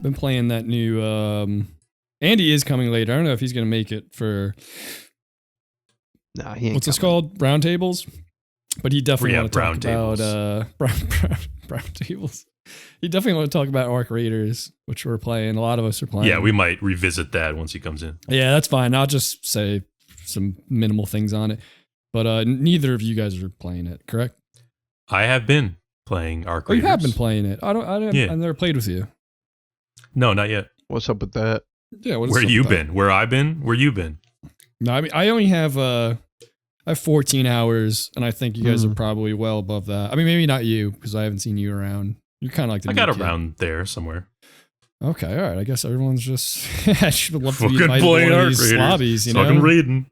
Been playing that new. Andy is coming later. I don't know if he's gonna make it for. Nah, he ain't. What's this called? Round tables. But he definitely want to talk about brown tables. He definitely want to talk about Arc Raiders, which we're playing. A lot of us are playing. Yeah, we might revisit that once he comes in. Yeah, that's fine. I'll just say some minimal things on it. But neither of you guys are playing it, correct? I have been playing Arc Oh, Raiders. you have been playing it. I've never played with you. No, not yet. What's up with that? Yeah, where you been? Where I been? Where you been? No, I mean I only have I have 14 hours, and I think you guys are probably well above that. I mean, maybe not you because I haven't seen you around. You're kind of like the I got around there somewhere. Okay, all right. I guess everyone's just. I should love to be fucking invited to one of these lobbies, you know. Fucking raiding.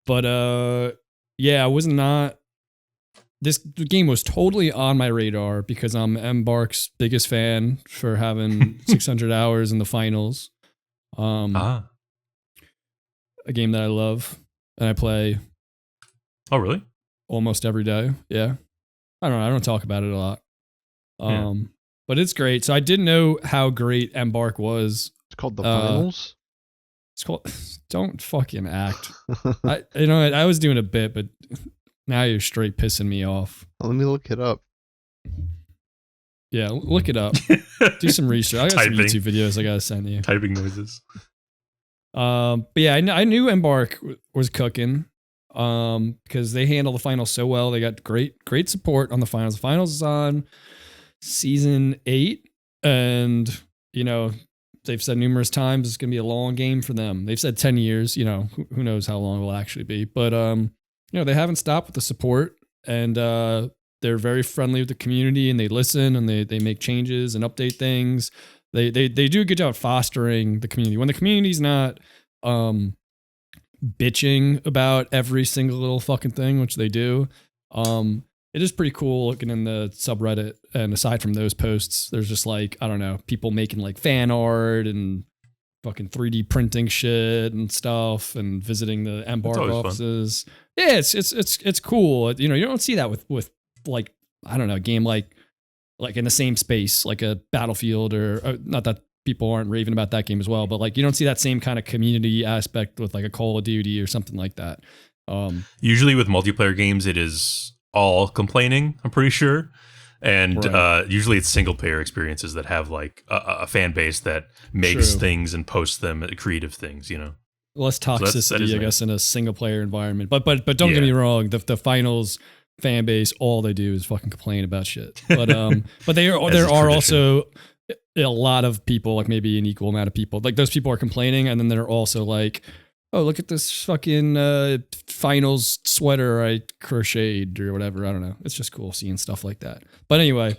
But yeah, I was not. This game was totally on my radar because I'm Embark's biggest fan for having 600 hours in the finals. A game that I love and I play. Oh, really? Almost every day. Yeah. I don't know. I don't talk about it a lot. But it's great. So I didn't know how great Embark was. It's called the finals. It's called. Don't fucking act. I was doing a bit, but now you're straight pissing me off. Let me look it up. Yeah, look it up. Do some research. I got some YouTube videos I gotta send you. Typing noises. But yeah, I knew Embark was cooking. Because they handle the finals so well. They got great support on the finals. The finals is on season 8, and they've said numerous times it's gonna be a long game for them. They've said 10 years. Who knows how long it will actually be, but they haven't stopped with the support, and they're very friendly with the community, and they listen, and they make changes and update things. They do a good job fostering the community. When the community's not bitching about every single little fucking thing, which they do, it is pretty cool looking in the subreddit. And aside from those posts, there's just like, I don't know, people making like fan art and fucking 3D printing shit and stuff, and visiting the Embark offices. Fun. Yeah, it's cool. You don't see that with like, I don't know, a game like in the same space, like a Battlefield, or not that people aren't raving about that game as well, but like you don't see that same kind of community aspect with like a Call of Duty or something like that. Usually with multiplayer games, it is all complaining, I'm pretty sure. And usually it's single player experiences that have like a fan base that makes things and posts them, creative things, Less toxicity, I guess, in a single player environment. But don't get me wrong, the finals fan base, all they do is fucking complain about shit. But there are also a lot of people, like maybe an equal amount of people, like those people are complaining, and then they're also like, oh, look at this fucking finals sweater I crocheted or whatever. I don't know. It's just cool seeing stuff like that. But anyway,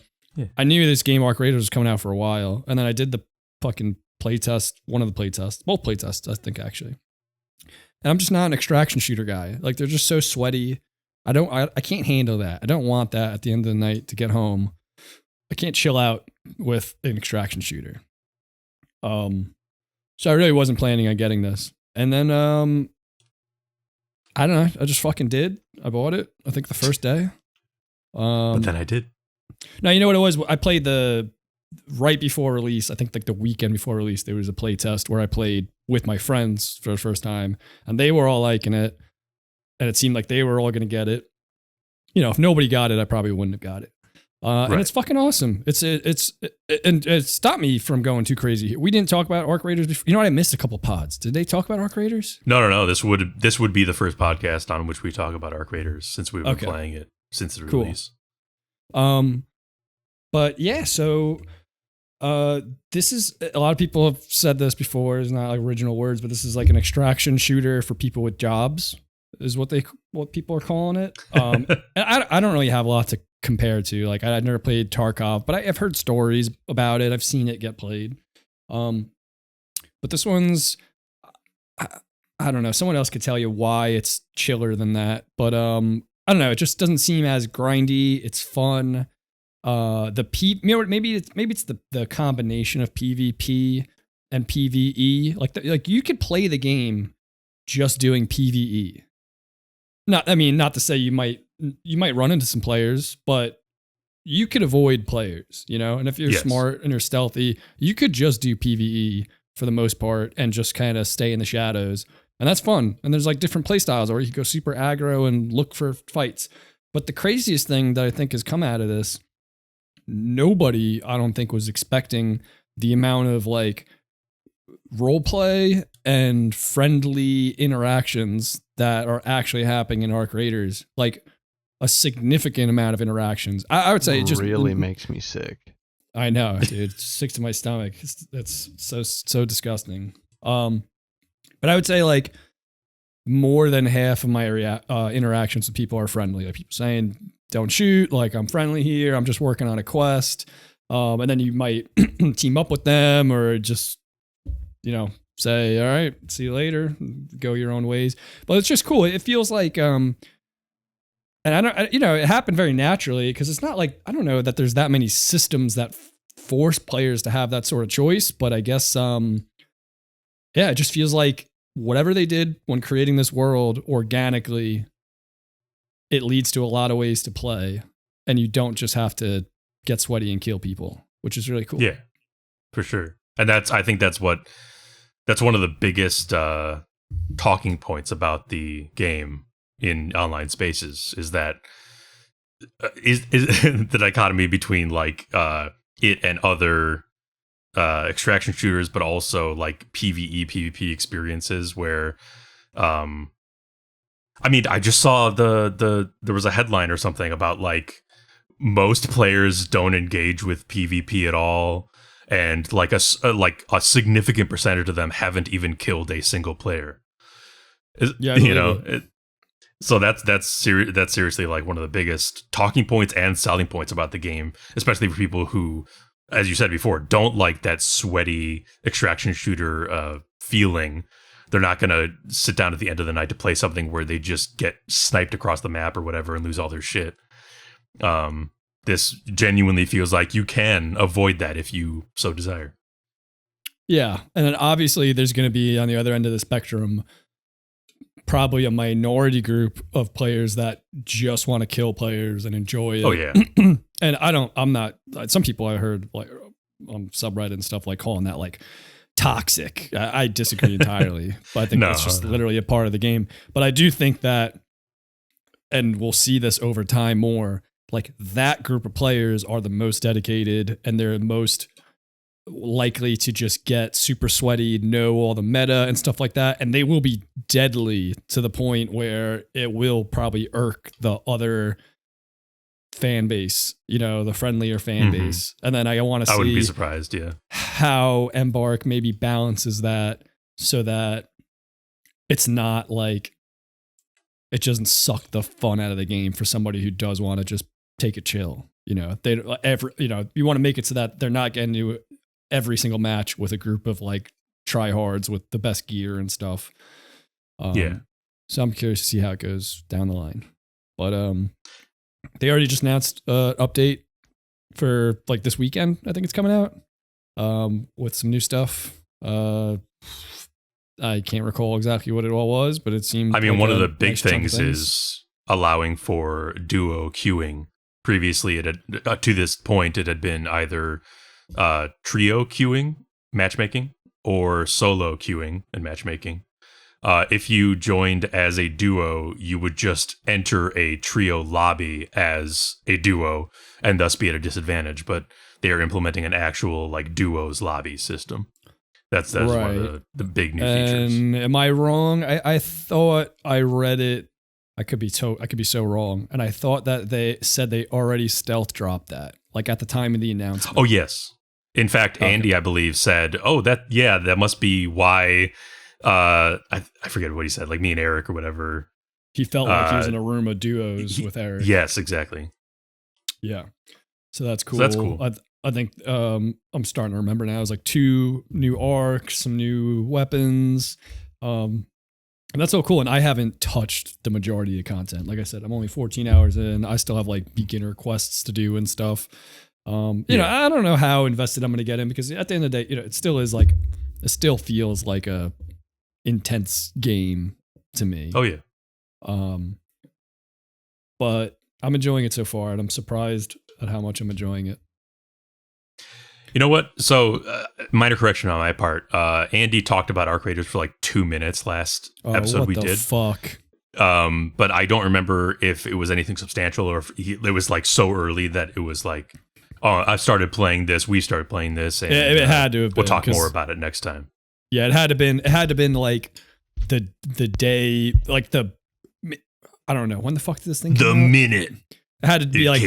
I knew this game Arc Raiders was coming out for a while, and then I did the fucking playtest, both playtests, I think, actually. And I'm just not an extraction shooter guy. Like, they're just so sweaty. I can't handle that. I don't want that at the end of the night to get home. I can't chill out with an extraction shooter. So I really wasn't planning on getting this. And then, I don't know. I just fucking did. I bought it, I think, the first day. But then I did. Now, you know what it was? I played right before release. I think like the weekend before release, there was a play test where I played with my friends for the first time, and they were all liking it. And it seemed like they were all going to get it. If nobody got it, I probably wouldn't have got it. And it's fucking awesome. It stopped me from going too crazy. We didn't talk about Arc Raiders before. You know what? I missed a couple pods. Did they talk about Arc Raiders? No. This would be the first podcast on which we talk about Arc Raiders, since we've been playing it since the release. But yeah, so this is, a lot of people have said this before. It's not like original words, but this is like an extraction shooter for people with jobs, is what people are calling it. I don't really have a lot to compare to. Like, I've never played Tarkov, but I've heard stories about it. I've seen it get played. But this one's, I don't know. Someone else could tell you why it's chiller than that. But I don't know. It just doesn't seem as grindy. It's fun. Maybe it's the combination of PvP and PvE. Like you could play the game just doing PvE. Not to say you might run into some players, but you could avoid players, and if you're smart and you're stealthy, you could just do PvE for the most part and just kind of stay in the shadows. And that's fun. And there's like different play styles, or you can go super aggro and look for fights. But the craziest thing that I think has come out of this, nobody, I don't think, was expecting the amount of like role play and friendly interactions that are actually happening in Arc Raiders. Like a significant amount of interactions. I would say it just really makes me sick. I know, dude. It's sick to my stomach. It's so disgusting. But I would say like more than half of my interactions with people are friendly. Like people saying, "Don't shoot." Like, I'm friendly here. I'm just working on a quest. And then you might team up with them, or just say, "All right, see you later. Go your own ways." But it's just cool. It feels like and I don't, it happened very naturally, because it's not like, I don't know that there's that many systems that force players to have that sort of choice. But I guess it just feels like whatever they did when creating this world organically, it leads to a lot of ways to play, and you don't just have to get sweaty and kill people, which is really cool. Yeah, for sure. And I think that's one of the biggest talking points about the game in online spaces, is that is the dichotomy between like it and other extraction shooters, but also like PvE, PvP experiences where, I just saw there was a headline or something about like most players don't engage with PvP at all, and like a significant percentage of them haven't even killed a single player. So that's seriously like one of the biggest talking points and selling points about the game, especially for people who, as you said before, don't like that sweaty extraction shooter feeling. They're not going to sit down at the end of the night to play something where they just get sniped across the map or whatever and lose all their shit. This genuinely feels like you can avoid that if you so desire. Yeah. And then obviously there's going to be, on the other end of the spectrum, probably a minority group of players that just want to kill players and enjoy it. Oh yeah. And some people I heard like on subreddit and stuff like calling that like toxic. I disagree entirely, but I think that's just literally a part of the game. But I do think that, and we'll see this over time more, like that group of players are the most dedicated, and they're most likely to just get super sweaty, know all the meta and stuff like that, and they will be deadly to the point where it will probably irk the other fan base, the friendlier fan base. And then I want to see, I wouldn't be surprised, how Embark maybe balances that so that it's not like it doesn't suck the fun out of the game for somebody who does want to just take a chill. You want to make it so that they're not getting to every single match with a group of like tryhards with the best gear and stuff. So I'm curious to see how it goes down the line. But they already just announced an update for like this weekend. I think it's coming out with some new stuff. I can't recall exactly what it all was, but it seemed. One of the big things is allowing for duo queuing. Previously, it had to this point it had been either trio queuing, matchmaking, or solo queuing and matchmaking. If you joined as a duo, you would just enter a trio lobby as a duo and thus be at a disadvantage. But they are implementing an actual like duos lobby system. That's right. One of the big new features. Am I wrong? I thought I read it. I could be so wrong. And I thought that they said they already stealth dropped that, like at the time of the announcement. Oh yes. In fact, okay. Andy, I believe, said, that must be why. I forget what he said, like me and Eric or whatever. He felt like he was in a room of duos with Eric. Yes, exactly. Yeah. So that's cool. I think I'm starting to remember now. It was like 2 new arcs, some new weapons. And that's so cool. And I haven't touched the majority of the content. Like I said, I'm only 14 hours in. I still have like beginner quests to do and stuff. I don't know how invested I'm going to get in, because at the end of the day, it still feels like a intense game to me. Oh yeah. But I'm enjoying it so far, and I'm surprised at how much I'm enjoying it. You know what? So, minor correction on my part. Andy talked about Arc Raiders for like 2 minutes last episode we did. Fuck. But I don't remember if it was anything substantial or if it was like so early that it was like, oh, I started playing this. We started playing this. And, it had to have been. We'll talk more about it next time. Yeah, it had to been like the day, like I don't know, when the fuck did this thing come out? The minute. It had to be like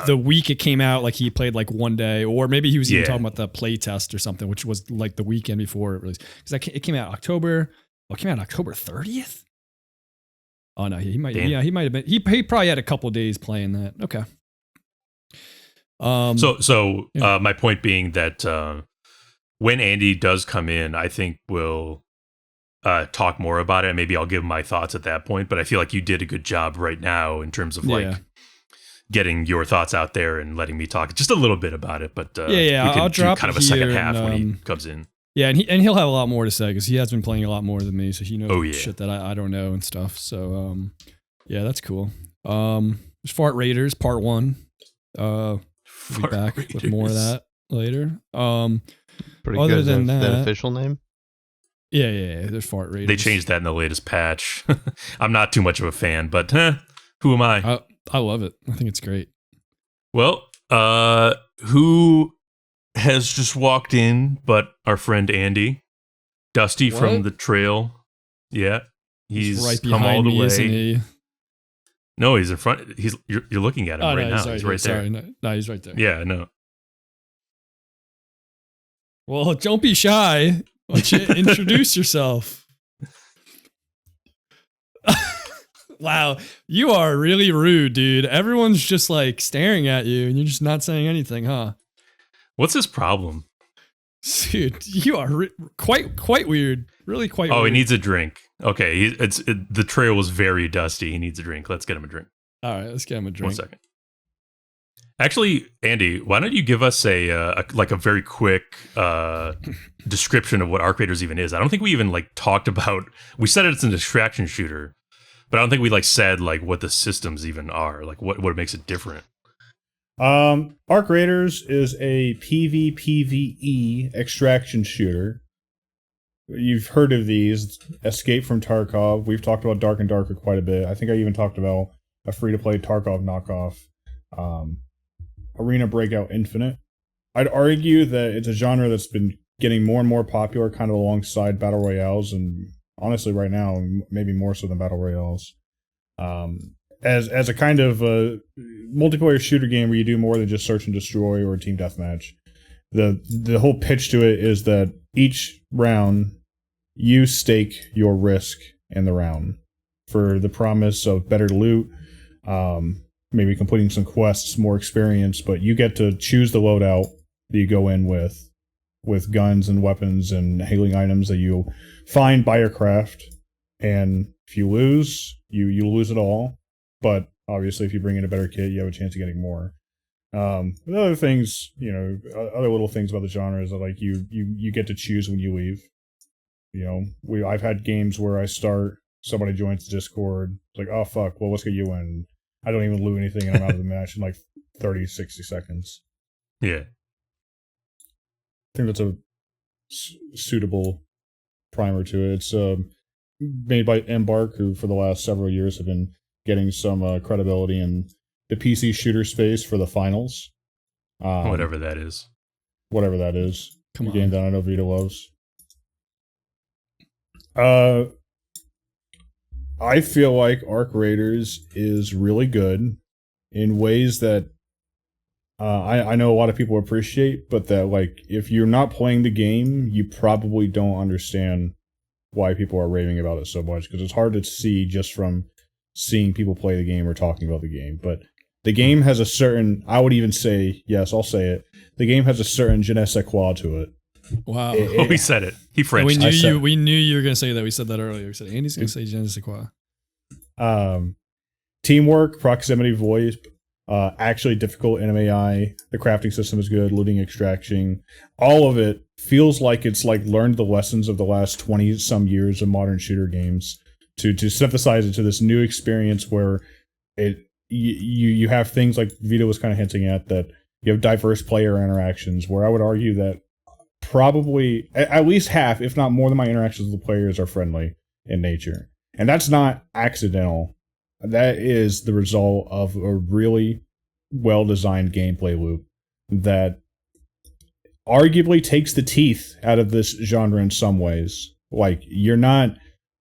the week it came out, like he played like one day, or maybe he was even talking about the play test or something, which was like the weekend before it released. Because it came out October 30th. Oh no, he might. Damn. Yeah, he might have been. He probably had a couple of days playing that. Okay. My point being that when Andy does come in, I think we'll talk more about it. Maybe I'll give my thoughts at that point. But I feel like you did a good job right now in terms of like getting your thoughts out there and letting me talk just a little bit about it. But we can I'll drop kind of a second half when he comes in. Yeah, and he'll have a lot more to say because he has been playing a lot more than me, so he knows shit that I don't know and stuff. So yeah, that's cool. There's Fart Raiders Part 1. We'll be back with more of that later. Pretty other good. Than that official name? Yeah. There's Fart Raiders. They changed that in the latest patch. I'm not too much of a fan, but who am I? I love it. I think it's great. Well, who has just walked in but our friend Andy? Dusty from the trail. Yeah. He's right come all the me, way. Isn't he? No, he's in front. You're looking at him right now. He's right there. Sorry, no, he's right there. Yeah, no. Well, don't be shy. Why don't you introduce yourself? Wow, you are really rude, dude. Everyone's just like staring at you and you're just not saying anything, huh? What's his problem? Dude, you are quite weird. Really quite weird. Oh, he needs a drink. Okay, the trail was very dusty. He needs a drink. Let's get him a drink. All right, let's get him a drink. 1 second. Actually, Andy, why don't you give us a very quick description of what Arc Raiders even is? I don't think we even like talked about. We said it's an distraction shooter, but I don't think we like said like what the systems even are. Like what makes it different. Arc Raiders is a PvPvE extraction shooter. You've heard of these. Escape from Tarkov. We've talked about Dark and Darker quite a bit. I think I even talked about a free-to-play Tarkov knockoff. Arena Breakout Infinite. I'd argue that it's a genre that's been getting more and more popular kind of alongside Battle Royales, and honestly right now, maybe more so than Battle Royales. As a kind of multiplayer shooter game where you do more than just search and destroy or team deathmatch. The whole pitch to it is that each round you stake your risk in the round for the promise of better loot, maybe completing some quests, more experience, but you get to choose the loadout that you go in with guns and weapons and hailing items that you find by your craft. And if you lose, you lose it all. But obviously, if you bring in a better kit, you have a chance of getting more. With other things, other little things about the genre is that like you get to choose when you leave. I've had games where I start, somebody joins the Discord, it's like, oh fuck, well let's get you in. I don't even loot anything, and I'm out of the match in like 30, 60 seconds. Yeah. I think that's a suitable primer to it. It's made by Embark, who for the last several years have been getting some credibility in the PC shooter space for the finals. Whatever that is. Whatever that is. Come on. Game that I know Vito loves. I feel like Arc Raiders is really good in ways that I know a lot of people appreciate, but that like if you're not playing the game, you probably don't understand why people are raving about it so much, because it's hard to see just from seeing people play the game or talking about the game. But the game has a certain, I would even say, yes, I'll say it, the game has a certain je ne sais quoi to it. Wow. We said it. He French. We knew you were going to say that. We said that earlier. We said Andy's going to say je ne sais quoi. Teamwork, proximity, voice, actually difficult NMAI, the crafting system is good, looting, extraction, all of it feels like it's like learned the lessons of the last 20 some years of modern shooter games to synthesize it to this new experience where you have things like Vito was kind of hinting at, that you have diverse player interactions, where I would argue that probably at least half, if not more than my interactions with the players are friendly in nature. And that's not accidental. That is the result of a really well-designed gameplay loop that arguably takes the teeth out of this genre in some ways. Like, you're not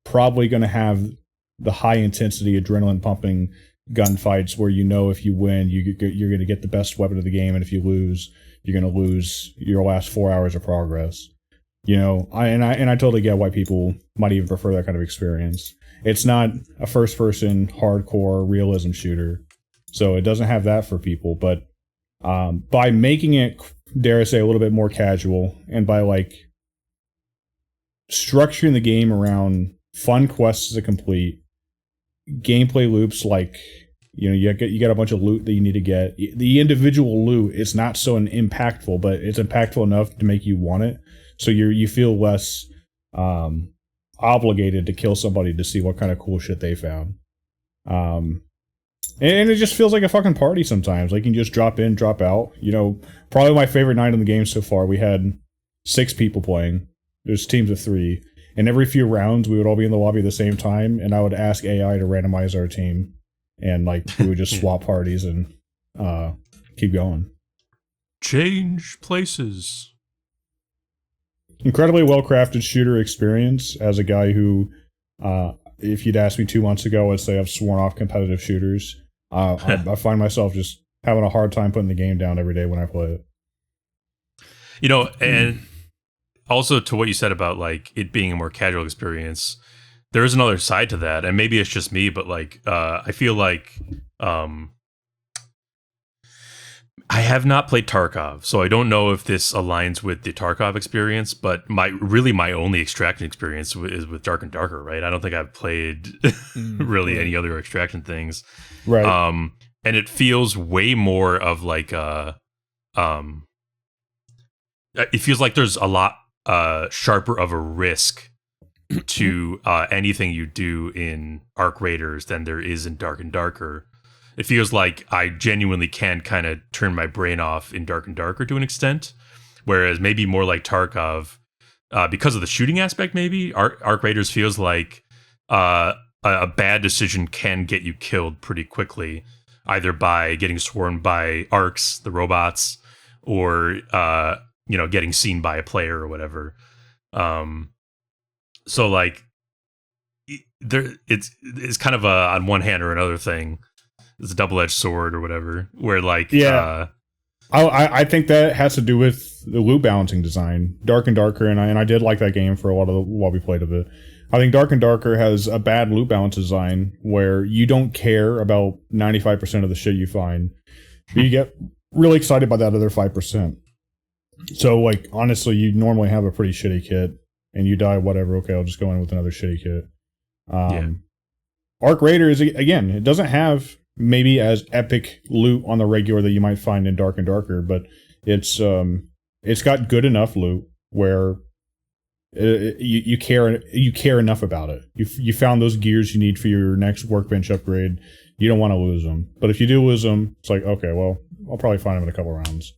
probably going to have the high-intensity, adrenaline-pumping gunfights where you know if you win, you're going to get the best weapon of the game, and if you lose, you're going to lose your last 4 hours of progress. You know, I totally get why people might even prefer that kind of experience. It's not a first-person, hardcore realism shooter, so it doesn't have that for people. But by making it, dare I say, a little bit more casual, and by like structuring the game around fun quests to complete, gameplay loops like, you know, you get a bunch of loot that you need to get. The individual loot is not so impactful, but it's impactful enough to make you want it. So you feel less obligated to kill somebody to see what kind of cool shit they found. And it just feels like a fucking party sometimes. Like, you can just drop in, drop out. You know, probably my favorite night in the game so far, we had 6 people playing. There's teams of 3. And every few rounds, we would all be in the lobby at the same time, and I would ask AI to randomize our team. And, like, we would just swap parties and keep going. Change places. Incredibly well-crafted shooter experience. As a guy who, if you'd asked me 2 months ago, I'd say I've sworn off competitive shooters. I find myself just having a hard time putting the game down every day when I play it. You know, and also to what you said about like it being a more casual experience, there is another side to that, and maybe it's just me, but like I feel like I have not played Tarkov, so I don't know if this aligns with the Tarkov experience, but my only extraction experience is with Dark and Darker, right? I don't think I've played really any other extraction things. Right. And it feels way more of like it feels like there's a lot sharper of a risk to anything you do in Arc Raiders than there is in Dark and Darker. It feels like I genuinely can kind of turn my brain off in Dark and Darker to an extent, whereas maybe more like Tarkov, because of the shooting aspect, maybe Arc Raiders feels like a bad decision can get you killed pretty quickly, either by getting swarmed by Arcs, the robots, or getting seen by a player or whatever. So like there, it's kind of a on one hand or another thing. It's a double-edged sword or whatever, where like I think that has to do with the loot balancing design. Dark and Darker, and I did like that game for a while we played of it. I think Dark and Darker has a bad loot balance design where you don't care about 95% of the shit you find, but you get really excited by that other 5%. So like honestly, you normally have a pretty shitty kit, and you die, whatever. Okay, I'll just go in with another shitty kit. Arc Raiders, again, it doesn't have maybe as epic loot on the regular that you might find in Dark and Darker, but it's got good enough loot where you care enough about it. You found those gears you need for your next workbench upgrade. You don't want to lose them, but if you do lose them, it's like, okay, well, I'll probably find them in a couple rounds.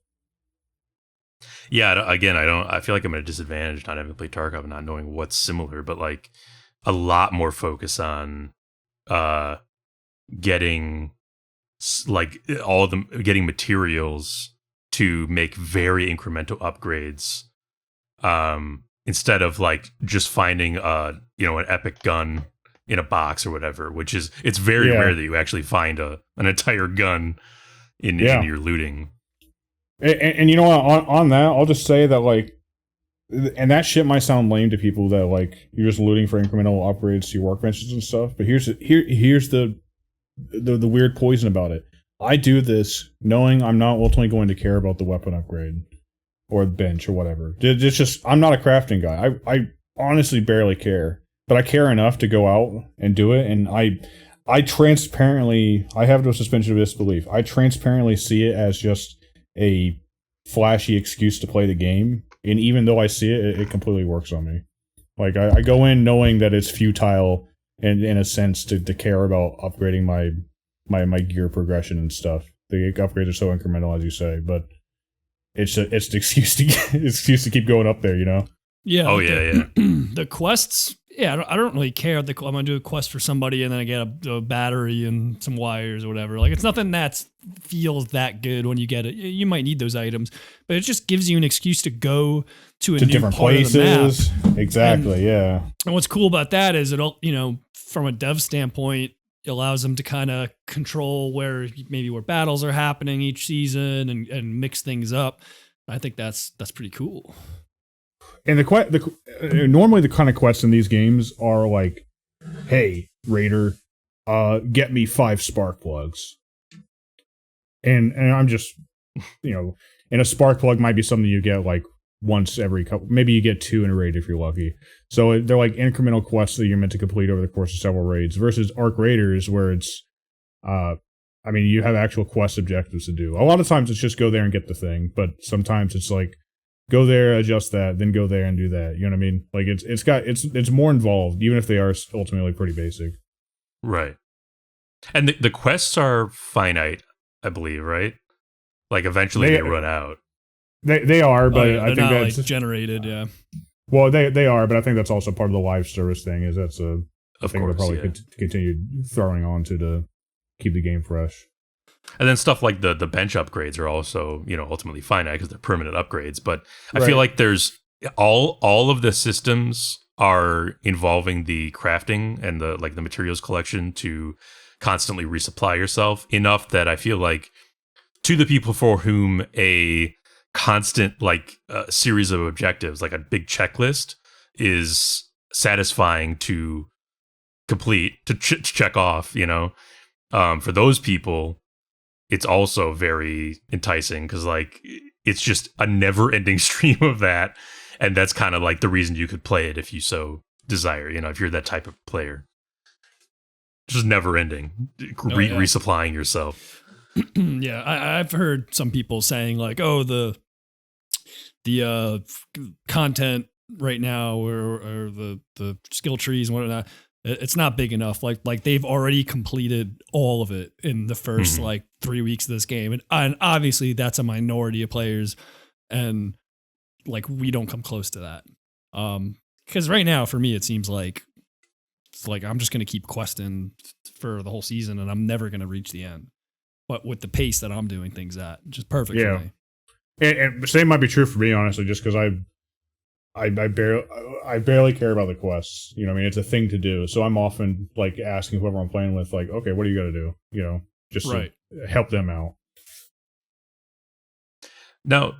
Yeah, again, I feel like I'm at a disadvantage not having played Tarkov and not knowing what's similar, but like a lot more focus on getting getting materials to make very incremental upgrades, instead of like just finding an epic gun in a box or whatever, which is, it's very rare that you actually find an entire gun in your looting. And you know what, on that, I'll just say that like, and that shit might sound lame to people that like you're just looting for incremental upgrades to your workbenches and stuff, but here's the weird poison about it. I do this knowing I'm not ultimately going to care about the weapon upgrade or the bench or whatever. It's just, I'm not a crafting guy. I honestly barely care, but I care enough to go out and do it. And I transparently, I have no suspension of disbelief. I transparently see it as just a flashy excuse to play the game. And even though I see it, it completely works on me. Like I go in knowing that it's futile and in a sense to care about upgrading my gear progression and stuff. The upgrades are so incremental, as you say, but it's an excuse to keep going up there, you know? Yeah. Oh, yeah. The quests, I don't really care. I'm going to do a quest for somebody and then I get a battery and some wires or whatever. Like, it's nothing that feels that good when you get it. You might need those items, but it just gives you an excuse to go to new different part places. Of the map. Exactly, yeah. And what's cool about that is it'll, from a dev standpoint, it allows them to kind of control where battles are happening each season and mix things up. I think that's pretty cool. And normally the kind of quests in these games are like, "Hey, Raider, get me 5 spark plugs." And I'm just, and a spark plug might be something you get like once every couple. Maybe you get 2 in a raid if you're lucky. So they're like incremental quests that you're meant to complete over the course of several raids. Versus Arc Raiders, where it's, you have actual quest objectives to do. A lot of times it's just go there and get the thing, but sometimes it's like, go there, adjust that, then go there and do that. You know what I mean? Like it's more involved, even if they are ultimately pretty basic. Right. And the quests are finite, I believe, right? Like eventually they run out. They are, but I think that's generated. Yeah. Well, they are, but I think that's also part of the live service thing. Is that's a thing they'll probably continue throwing on to keep the game fresh. And then stuff like the bench upgrades are also, ultimately finite because they're permanent upgrades. But I Right. feel like there's all of the systems are involving the crafting and the materials collection to constantly resupply yourself enough that I feel like to the people for whom a constant series of objectives, like a big checklist, is satisfying to complete, to check off, for those people, it's also very enticing because it's just a never-ending stream of that, and that's kind of like the reason you could play it if you so desire. If you're that type of player, just never-ending, resupplying yourself. Yeah, I've heard some people saying like, "Oh, the content right now or the skill trees and whatnot." It's not big enough. Like they've already completed all of it in the first 3 weeks of this game, and obviously that's a minority of players, and we don't come close to that. Because right now for me it seems like it's like I'm just gonna keep questing for the whole season, and I'm never gonna reach the end. But with the pace that I'm doing things at, just perfect for me. And same might be true for me, honestly, just because I barely care about the quests. It's a thing to do. So I'm often asking whoever I'm playing with, okay, what do you got to do? Just to help them out. Now,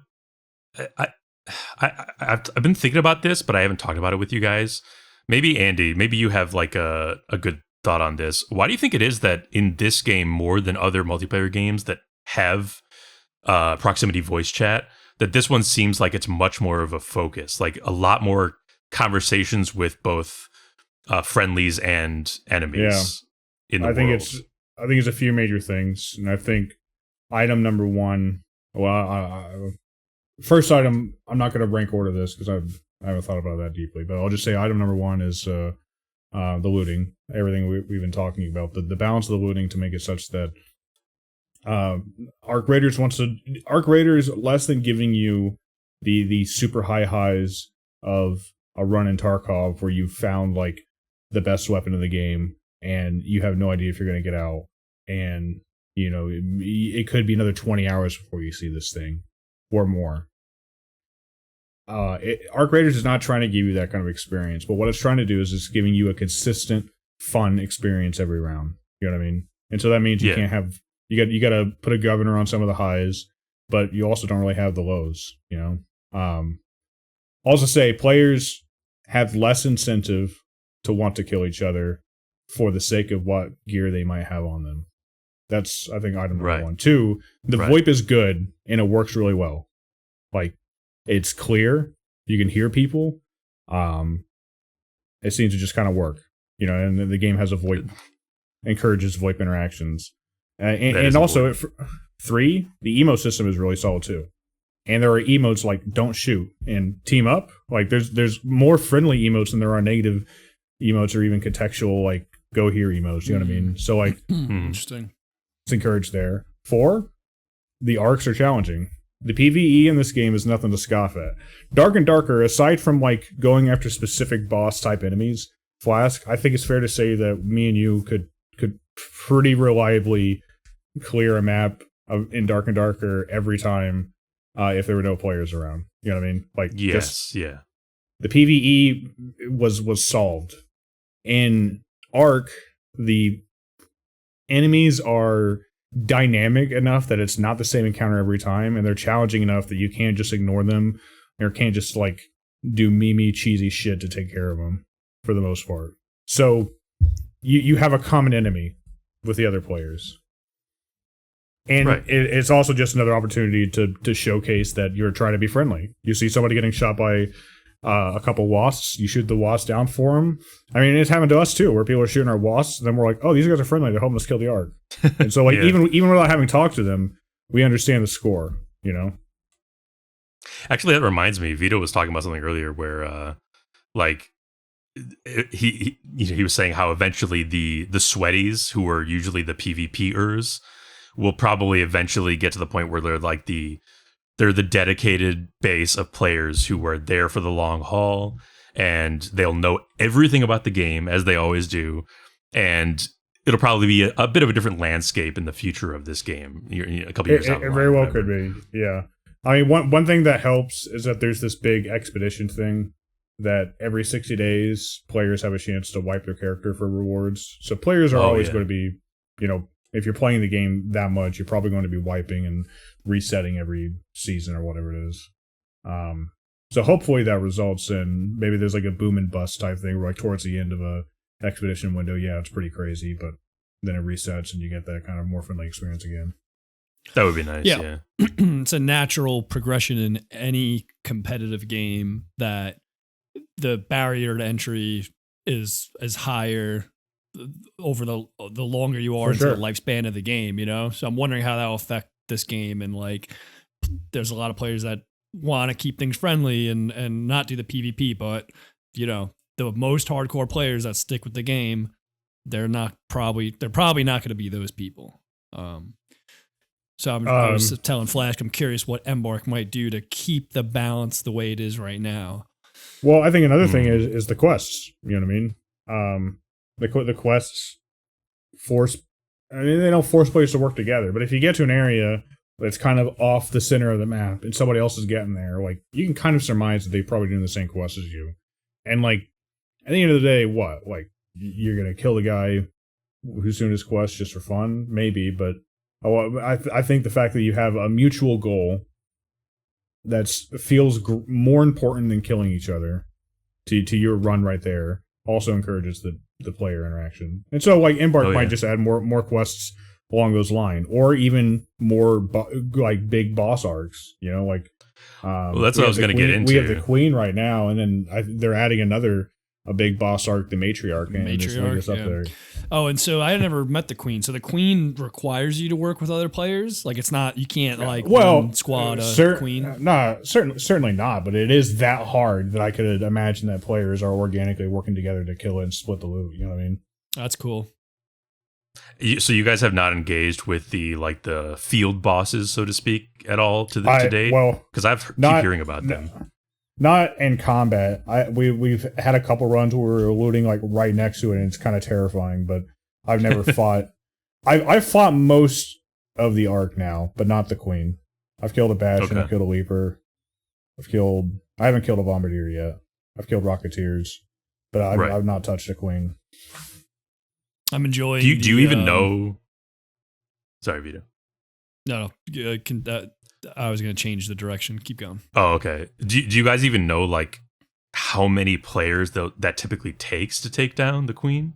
I've been thinking about this, but I haven't talked about it with you guys. Maybe Andy, maybe you have a good thought on this. Why do you think it is that in this game, more than other multiplayer games that have proximity voice chat, that this one seems like it's much more of a focus, like a lot more conversations with both friendlies and enemies in the world? I think it's a few major things, and I think item number one. Well, first item, I'm not going to rank order this because I haven't thought about that deeply, but I'll just say item number one is the looting. Everything we've been talking about, the balance of the looting to make it such that Arc Raiders less than giving you the super high highs of a run in Tarkov where you found the best weapon in the game and you have no idea if you're going to get out, and it could be another 20 hours before you see this thing or more. Arc Raiders is not trying to give you that kind of experience, but what it's trying to do is it's giving you a consistent, fun experience every round. You know what I mean? And so that means you can't have you got to put a governor on some of the highs, but you also don't really have the lows. Also say players have less incentive to want to kill each other for the sake of what gear they might have on them. That's, I think, item number one. Two, the VoIP is good and it works really well. It's clear, you can hear people. It seems to just kind of work, and the game has a VoIP, encourages VoIP interactions. And also, three, the emo system is really solid too. And there are emotes like "Don't shoot" and "Team up." There's more friendly emotes than there are negative emotes or even contextual "Go here" emotes. You know what I mean? So interesting. It's encouraged there. 4, the arcs are challenging. The PvE in this game is nothing to scoff at. Dark and Darker, aside from like going after specific boss type enemies, Flask, I think it's fair to say that me and you could pretty reliably clear a map in Dark and Darker every time if there were no players around. You know what I mean? Like, yes, yeah. The PvE was solved. In Arc, the enemies are dynamic enough that it's not the same encounter every time, and they're challenging enough that you can't just ignore them or can't just like do cheesy shit to take care of them for the most part. So you have a common enemy with the other players. And it's also just another opportunity to showcase that you're trying to be friendly. You see somebody getting shot by a couple wasps, you shoot the wasp down for them. I mean, it's happened to us too, where people are shooting our wasps, and then we're like, oh, these guys are friendly, they're helping us kill the arc. And so like even without having talked to them, we understand the score, you know? Actually, that reminds me, Vito was talking about something earlier where like he was saying how eventually the sweaties, who are usually the PvPers, will probably eventually get to the point where they're like they're the dedicated base of players who are there for the long haul, and they'll know everything about the game, as they always do, and it'll probably be a bit of a different landscape in the future of this game a couple years down the line. It very well could be, yeah. I mean, one thing that helps is that there's this big expedition thing that every 60 days, players have a chance to wipe their character for rewards. So players are always going to be, you know, if you're playing the game that much, you're probably going to be wiping and resetting every season or whatever it is. So hopefully that results in maybe there's like a boom and bust type thing where like towards the end of a expedition window, yeah, it's pretty crazy, but then it resets and you get that kind of more friendly experience again. That would be nice, yeah. It's a natural progression in any competitive game that the barrier to entry is higher over the longer you are into the lifespan of the game, you know? So I'm wondering how that will affect this game. And like, there's a lot of players that want to keep things friendly and not do the PvP, but you know, the most hardcore players that stick with the game, they're probably not going to be those people. So I was telling Flash, I'm curious what Embark might do to keep the balance the way it is right now. Well, I think another thing is the quests. You know what I mean? The quests force. I mean, they don't force players to work together, but if you get to an area that's kind of off the center of the map and somebody else is getting there, like you can kind of surmise that they're probably doing the same quests as you. And like at the end of the day, what? Like you're gonna kill the guy who's doing his quest just for fun, maybe, but I think the fact that you have a mutual goal that feels more important than killing each other to your run right there also encourages the player interaction. And so like Embark might just add more quests along those lines, or even more like big boss arcs, you know, like well, that's what I was going to get into. We have the Queen right now, and then they're adding a big boss arc, the Matriarch, and it's up there. Oh, and so I never met the Queen. So the Queen requires you to work with other players. Like it's not, you can't squad a Queen. No, certainly not. But it is that hard that I could imagine that players are organically working together to kill it and split the loot. You know what I mean? That's cool. So you guys have not engaged with the field bosses, so to speak, at all to date? Well, because I've keep hearing about them. Not in combat. We've had a couple runs where we were looting like right next to it, and it's kind of terrifying. But I've never fought. I've fought most of the Ark now, but not the Queen. I've killed a Bastion. I've killed a Leaper. I haven't killed a Bombardier yet. I've killed Rocketeers, but I've not touched a Queen. I'm enjoying. Do you even know? Sorry, Vito. No. I was going to change the direction. Keep going. Oh, okay. Do you guys even know like how many players that typically takes to take down the Queen?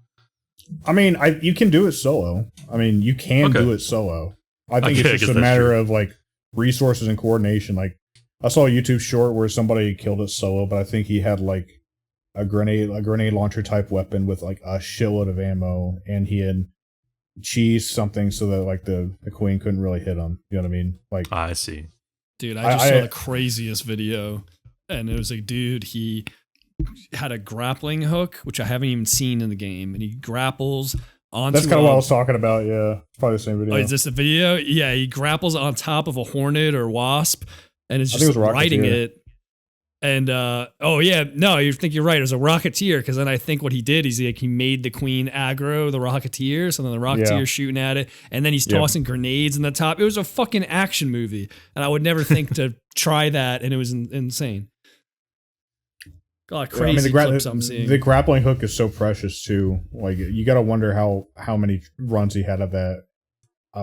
I mean, you can do it solo. I mean, you can do it solo. I think it's just a matter of like resources and coordination. Like I saw a YouTube short where somebody killed it solo, but I think he had like a grenade launcher type weapon with like a shitload of ammo, and he had cheese something so that like the Queen couldn't really hit him. You know what I mean? Like I see. Dude, I just saw the craziest video, and it was like, dude, he had a grappling hook, which I haven't even seen in the game, and he grapples onto. That's kind of what I was talking about. Yeah, it's probably the same video. Oh, is this a video? Yeah, he grapples on top of a hornet or wasp, and is just riding it. And oh yeah, no, you think you're right. It was a Rocketeer, because then I think what he did is he made the queen aggro the Rocketeer, so then the Rocketeer shooting at it, and then he's tossing grenades in the top. It was a fucking action movie, and I would never think to try that, and it was insane. God, crazy clips I'm seeing. The grappling hook is so precious too. Like, you got to wonder how many runs he had of that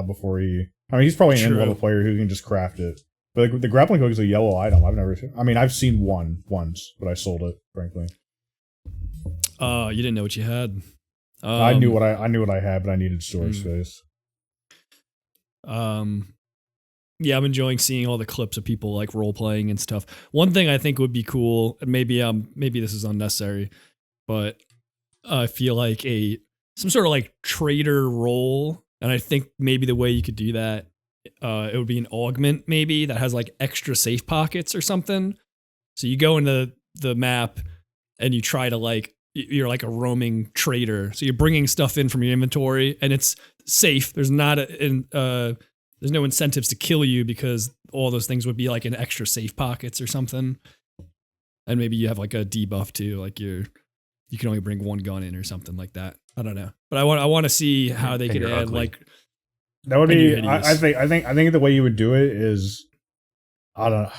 before he. I mean, he's probably an end-level player who can just craft it. But the grappling hook is a yellow item. I've never seen. I mean, I've seen one once, but I sold it, frankly. You didn't know what you had. I knew what I had, but I needed storage space. Yeah, I'm enjoying seeing all the clips of people like role playing and stuff. One thing I think would be cool, and maybe this is unnecessary, but I feel like some sort of like trader role, and I think maybe the way you could do that. It would be an augment maybe that has like extra safe pockets or something. So you go into the map and you try to you're like a roaming trader. So you're bringing stuff in from your inventory and it's safe. There's there's no incentives to kill you because all those things would be like in extra safe pockets or something. And maybe you have like a debuff too, like you can only bring one gun in or something like that. I don't know, but I want to see how they could add like. That would be. I think the way you would do it is, I don't know.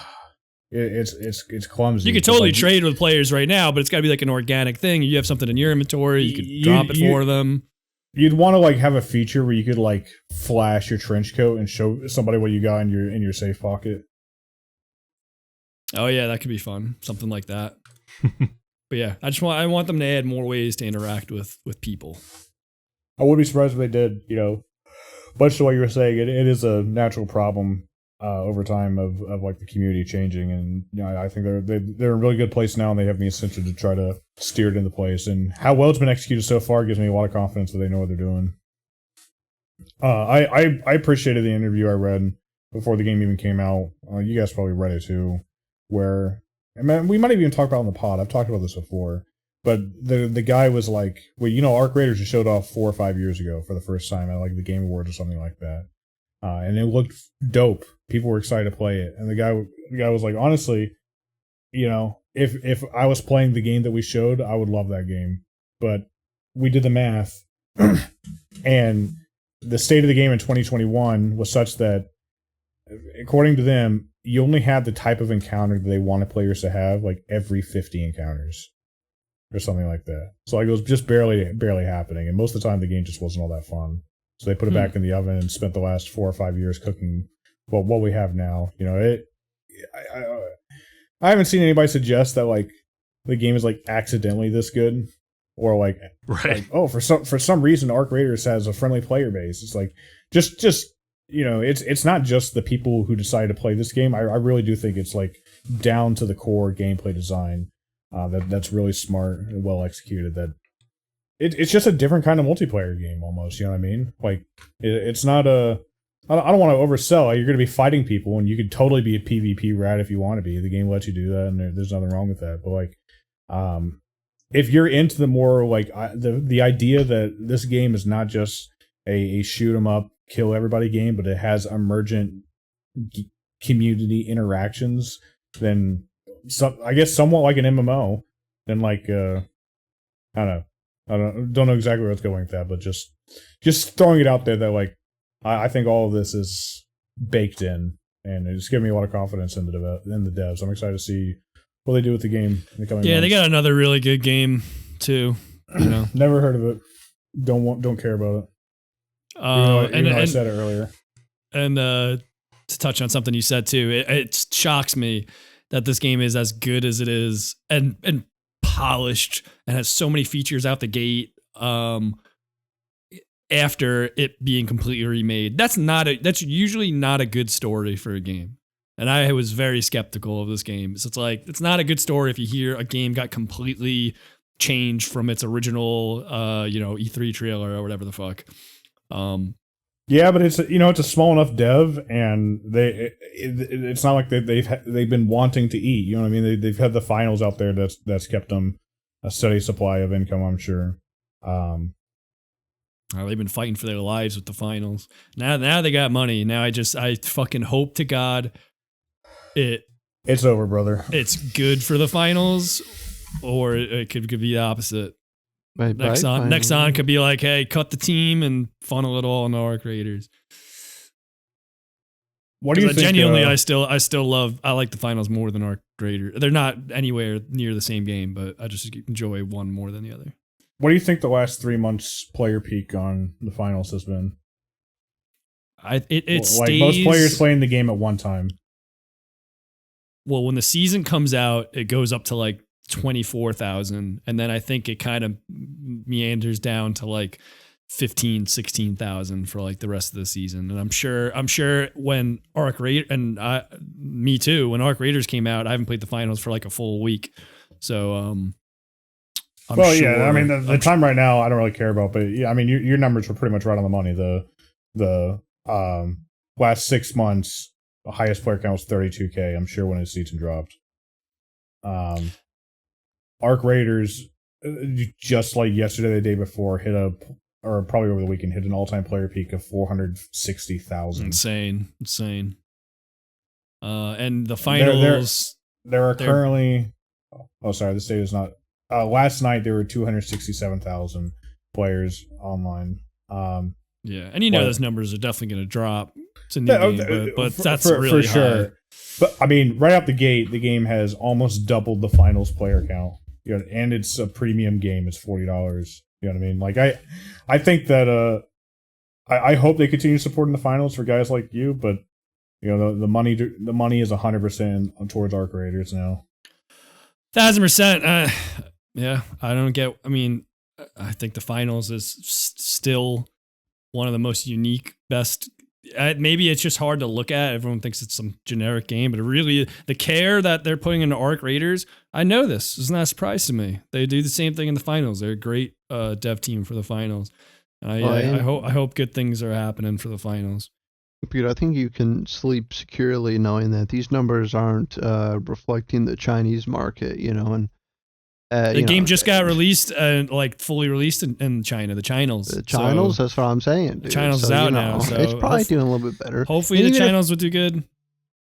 It's clumsy. You could totally trade with players right now, but it's got to be like an organic thing. You have something in your inventory, you could drop it for them. You'd want to like have a feature where you could like flash your trench coat and show somebody what you got in your safe pocket. Oh yeah, that could be fun. Something like that. But yeah, I want them to add more ways to interact with people. I wouldn't be surprised if they did. You know. Much to what you were saying, it is a natural problem over time of like the community changing, and you know, I think they're in a really good place now, and they have the incentive to try to steer it into place. And how well it's been executed so far gives me a lot of confidence that they know what they're doing. I appreciated the interview I read before the game even came out. You guys probably read it too, where we might have even talked about it on the pod. I've talked about this before. But the guy was like, well, you know, Arc Raiders just showed off 4 or 5 years ago for the first time at like the Game Awards or something like that, and it looked dope. People were excited to play it, and the guy was like, honestly, you know, if I was playing the game that we showed, I would love that game. But we did the math, and the state of the game in 2021 was such that, according to them, you only had the type of encounter that they wanted players to have like every 50 encounters. Or something like that. So like it was just barely happening, and most of the time the game just wasn't all that fun. So they put it back in the oven and spent the last 4 or 5 years cooking what we have now. You know, I haven't seen anybody suggest that like the game is like accidentally this good, or like, right. Like, oh, for some reason Arc Raiders has a friendly player base. It's like just you know, it's not just the people who decided to play this game. I really do think it's like down to the core gameplay design. That's really smart and well executed. That it's just a different kind of multiplayer game almost. You know what I mean? Like it's not a. I don't want to oversell. You're going to be fighting people, and you could totally be a PvP rat if you want to be. The game lets you do that, and there's nothing wrong with that. But like, if you're into the more like the idea that this game is not just a shoot 'em up, kill everybody game, but it has emergent community interactions, then. I guess somewhat like an MMO, then like I don't know exactly where it's going with that, but just throwing it out there that like I think all of this is baked in, and it's giving me a lot of confidence in the devs. I'm excited to see what they do with the game in the coming months. They got another really good game too. You know, never heard of it. Don't care about it. I said it earlier. And to touch on something you said too, it shocks me that this game is as good as it is and polished and has so many features out the gate after it being completely remade. That's usually not a good story for a game. And I was very skeptical of this game. So it's like, it's not a good story if you hear a game got completely changed from its original E3 trailer or whatever the fuck. Yeah, but it's a small enough dev, and it's not like they've been wanting to eat. You know what I mean? They've had the finals out there that's kept them a steady supply of income, I'm sure. They've been fighting for their lives with the finals. Now they got money. Now I fucking hope to God it's over, brother. It's good for the finals, or it could be the opposite. Nexon could be like, hey, cut the team and funnel it all into Arc Raiders. What do you think? Genuinely, I like the finals more than Arc Raiders. They're not anywhere near the same game, but I just enjoy one more than the other. What do you think the last 3 months player peak on the finals has been? It stays, like most players playing the game at one time. Well, when the season comes out, it goes up to like 24,000, and then I think it kind of meanders down to like 15, 16,000 for like the rest of the season. And I'm sure when Arc Raiders, and me too, when Arc Raiders came out, I haven't played the finals for like a full week. So, yeah, I mean, the time right now, I don't really care about, but yeah, I mean, your numbers were pretty much right on the money. The last 6 months, the highest player count was 32K. I'm sure when his season dropped. Arc Raiders, just like yesterday, the day before, or probably over the weekend, hit an all-time player peak of 460,000. Insane. And the finals, there are currently. Oh, sorry, this data is not. Last night there were 267,000 players online. Yeah, and those numbers are definitely going to drop. It's a new game, but that's really for sure. high. But I mean, right out the gate, the game has almost doubled the finals player count. And it's a premium game. It's $40. You know what I mean? Like I think that I hope they continue supporting the finals for guys like you, but the money is 100% towards Arc Raiders now. 1,000%. Yeah, I don't get. I mean, I think the finals is still one of the most unique, best. Maybe it's just hard to look at. Everyone thinks it's some generic game, but really, the care that they're putting into Arc Raiders, I know this. It's not a surprise to me. They do the same thing in the finals. They're a great dev team for the finals. I hope good things are happening for the finals. Peter, I think you can sleep securely knowing that these numbers aren't reflecting the Chinese market, and the game just got released and fully released in China. The Channels. That's what I'm saying. Dude. The Channels is out now, so it's probably doing a little bit better. Hopefully, the Channels would do good.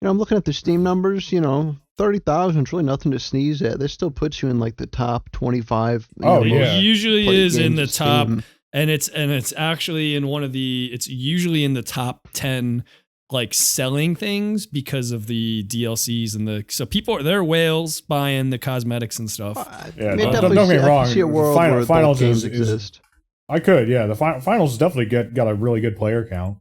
I'm looking at the Steam numbers. 30,000 is really nothing to sneeze at. This still puts you in like the top 25. It usually is in the top. And it's actually in it's usually in the top 10 like selling things because of the DLCs and so there are whales buying the cosmetics and stuff. Yeah, don't get me wrong. The finals exist. I could, yeah. The finals definitely got a really good player count.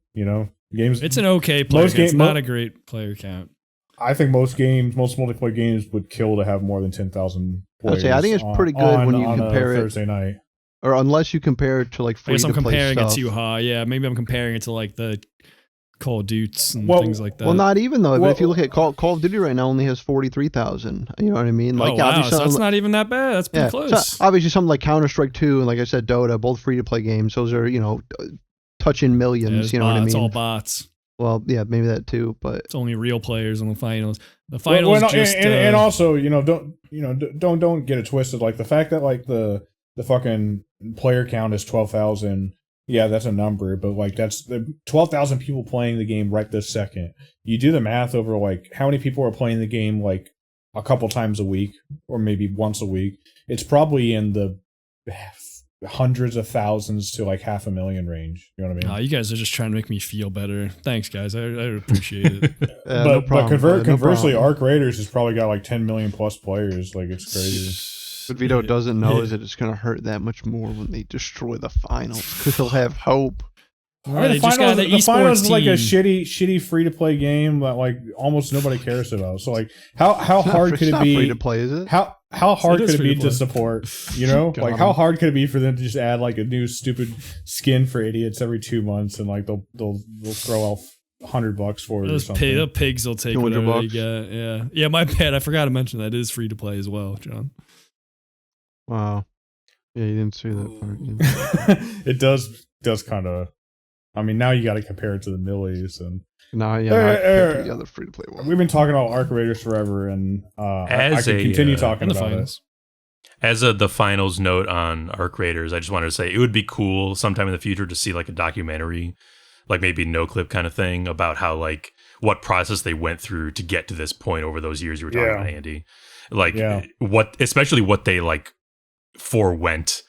Games. It's an okay player count. It's not a great player count. I think most multiplayer games would kill to have more than 10,000 players. I think it's pretty good when you compare it Thursday night. Or unless you compare it to like free to play stuff. I guess I'm comparing it too high. Yeah, maybe I'm comparing it to like the Call of Duty and things like that. Well, not even though. But if you look at Call of Duty right now, only has 43,000. You know what I mean? Like, wow, so that's not even that bad. That's pretty close. So obviously, something like Counter-Strike 2 and like I said, Dota, both free to play games. Those are touching millions. Yeah, what I mean? It's all bots. Well, yeah, maybe that too, but it's only real players in the finals. The finals and also don't get it twisted. Like the fact that like the fucking player count is 12,000. Yeah, that's a number, but like that's the 12,000 people playing the game right this second. You do the math over like how many people are playing the game like a couple times a week or maybe once a week. It's probably in the hundreds of thousands to like 500,000 range. You know what I mean? You guys are just trying to make me feel better. Thanks, guys. I appreciate it. But conversely, Arc Raiders has probably got like 10 million plus players. Like it's crazy. What Vito doesn't know is that it's going to hurt that much more when they destroy the finals because he'll have hope. The finals is like a shitty free to play game that like almost nobody cares about. So like how hard could it be? Free to play, is it? How hard could it be to support? Like how hard could it be for them to just add like a new stupid skin for idiots every 2 months and like they'll throw out $100 for it or something. The pigs will take whatever they get. Yeah. My bad. I forgot to mention that it is free to play as well, John. Wow. Yeah, you didn't say that part. It does kind of. I mean, now you got to compare it to the millies and. No, yeah, the other free to play one. We've been talking about Arc Raiders forever, and I could continue talking about it. As the finals note on Arc Raiders, I just wanted to say it would be cool sometime in the future to see like a documentary, like maybe no clip kind of thing about how like what process they went through to get to this point over those years you were talking about, Andy. Like especially what they like forewent,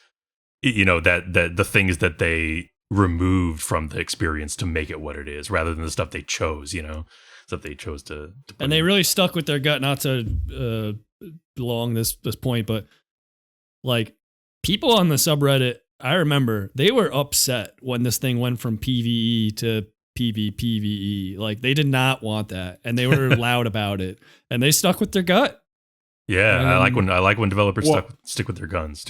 that the things that they removed from the experience to make it what it is, rather than the stuff they chose, stuff they chose to put and they really stuck with their gut, not to belong this point, but like people on the subreddit, I remember they were upset when this thing went from PvE to PvPvE. Like they did not want that, and they were loud about it, and they stuck with their gut. Yeah, I like when developers stick to their guns.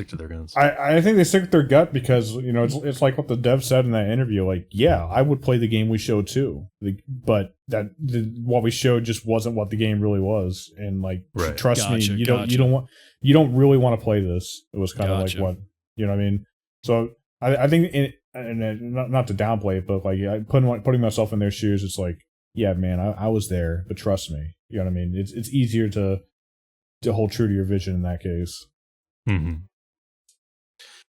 I think they stick with their gut because it's like what the dev said in that interview. Like, yeah, I would play the game we showed too, but what we showed just wasn't what the game really was. And like, trust me, you don't really want to play this. It was kind of like what what I mean. So I think, and not to downplay it, but like putting myself in their shoes, it's like, yeah, man, I was there, but trust me, you know what I mean. It's easier to hold true to your vision in that case. Mm-hmm.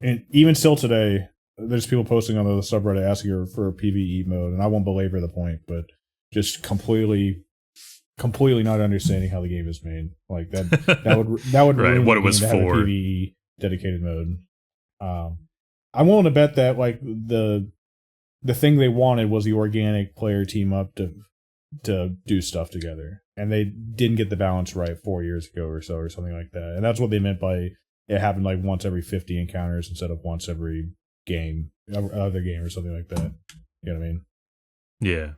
And even still today, there's people posting on the subreddit asking for a PvE mode, and I won't belabor the point, but just completely not understanding how the game is made. Like that would ruin what it was for. Have a PvE dedicated mode. I'm willing to bet that like the thing they wanted was the organic player team up to do stuff together, and they didn't get the balance right 4 years ago or so, or something like that. And that's what they meant by it happened like once every 50 encounters instead of once every other game or something like that. You know what I mean? Yeah.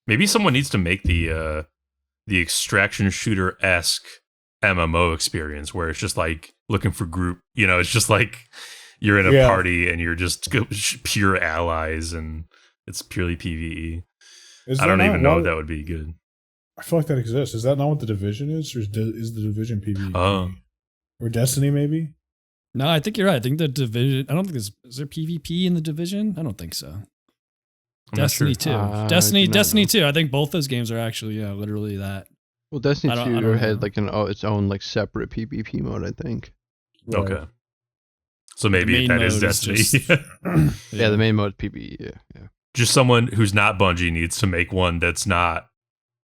Maybe someone needs to make the extraction shooter-esque MMO experience where it's just like looking for group. It's just like you're in a party and you're just pure allies, and it's purely PvE. I don't even know if that would be good. I feel like that exists. Is that not what the Division is? Or is the Division PvP? Or Destiny, maybe? No, I think you're right. I think the Division... I don't think is there PvP in the Division? I don't think so. Destiny 2. Destiny 2. I think both those games are actually, literally that. Well, Destiny 2 had like its own like separate PvP mode, I think. Right. Okay. So maybe that is Destiny. Yeah, the main mode is PvE, yeah. Just someone who's not Bungie needs to make one that's not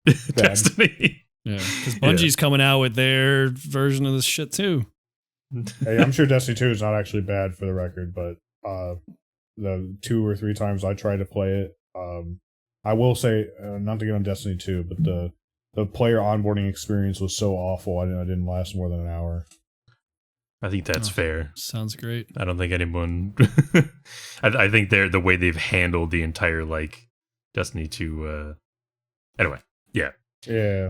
Destiny. Yeah, because Bungie's coming out with their version of this shit too. Hey, I'm sure Destiny 2 is not actually bad for the record, but the 2 or 3 times I tried to play it, I will say, not to get on Destiny 2, but the player onboarding experience was so awful, I didn't last more than an hour. I think that's fair. Sounds great. I don't think anyone... I think the way they've handled the entire, like, Destiny 2... Anyway, yeah. Yeah.